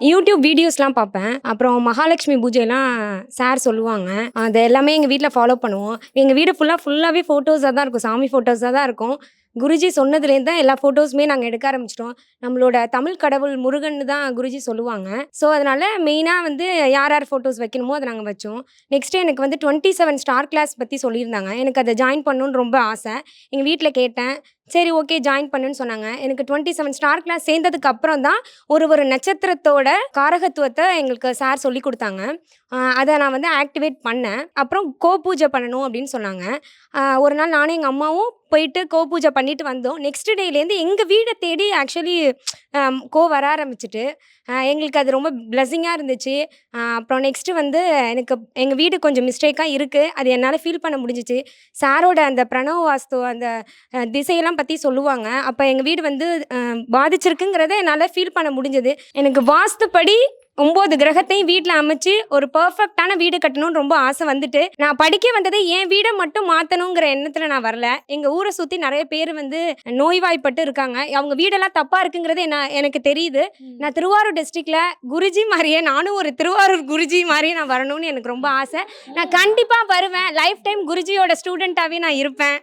YouTube வீடியோஸ்லாம் பார்ப்பேன். அப்புறம் மகாலட்சுமி பூஜைலாம் சார் சொல்லுவாங்க. அது எல்லாமே எங்க வீட்ல ஃபாலோ பண்ணுவோம். எங்க வீடு ஃபுல்லாவே ஃபோட்டோஸா தான் இருக்கும். சாமி ஃபோட்டோஸா தான் இருக்கும். குருஜி சொன்னதுலேருந்து தான் எல்லா ஃபோட்டோஸுமே நாங்க எடுக்க ஆரம்பிச்சுட்டோம். நம்மளோட தமிழ் கடவுள் முருகன்னு தான் குருஜி சொல்லுவாங்க. ஸோ, அதனால மெயினா வந்து யார் யார் ஃபோட்டோஸ் வைக்கணுமோ அத நாங்க வச்சோம். நெக்ஸ்ட்டு எனக்கு வந்து 27 ஸ்டார் கிளாஸ் பத்தி சொல்லியிருந்தாங்க. எனக்கு அத ஜாயின் பண்ணணும்னு ரொம்ப ஆசை. எங்க வீட்ல கேட்டேன். சரி ஓகே ஜாயின் பண்ணுன்னு சொன்னாங்க. எனக்கு 27 ஸ்டார் கிளாஸ் சேர்ந்ததுக்கு அப்புறம் தான் ஒரு நட்சத்திரத்தோட காரகத்துவத்த எங்களுக்கு சார் சொல்லிக் குடுத்தாங்க. அத நான் வந்து ஆக்டிவேட் பண்ணேன். அப்புறம் பூஜை பண்ணணும் அப்படின்னு சொன்னாங்க. ஒரு நாள் நானும் எங்க அம்மாவும் போயிட்டு பூஜை பண்ணிட்டு வந்தோம். நெக்ஸ்ட் டேலேருந்து எங்க வீட தேடி ஆக்சுவலி வர ஆரம்பிச்சுட்டு, எங்களுக்கு அது ரொம்ப பிளெஸ்ஸிங்கா இருந்துச்சு. அப்புறம் நெக்ஸ்ட்டு வந்து எனக்கு எங்க வீடு கொஞ்சம் மிஸ்டேக்கா இருக்கு. அது என்னால ஃபீல் பண்ண முடிஞ்சுச்சு. சாரோட அந்த பிரணவ வாஸ்து அந்த திசையெல்லாம் பத்தி சொல்லுவாங்க. அப்ப எங்க வீடு வந்து பாதிச்சிருக்குங்கிறத என்னால ஃபீல் பண்ண முடிஞ்சது. எனக்கு வாஸ்துப்படி 9 கிரகத்தையும் வீட்ல அமைச்சு, ஒரு பெர்ஃபெக்ட்டான வீடு கட்டணும்னு ரொம்ப ஆசை வந்துட்டு, நான் படிக்க வந்ததே என் வீட மட்டும் மாத்தணுங்கிற எண்ணத்துல நான் வரல. எங்க ஊர சுத்தி நெறைய பேரு வந்து நோய்வாய்ப்பட்டு இருக்காங்க. அவங்க வீடெல்லாம் தப்பா இருக்குங்கிறது எனக்கு தெரியுது. நான் திருவாரூர் டிஸ்ட்ரிக்ட்ல குருஜி மாரியே நானும் ஒரு திருவாரூர் குருஜி மாரி நான் வரணும்னு எனக்கு ரொம்ப ஆசை. நான் கண்டிப்பா வருவேன். லைஃப் டைம் குருஜியோட ஸ்டூடெண்ட்டாவே நான் இருப்பேன்.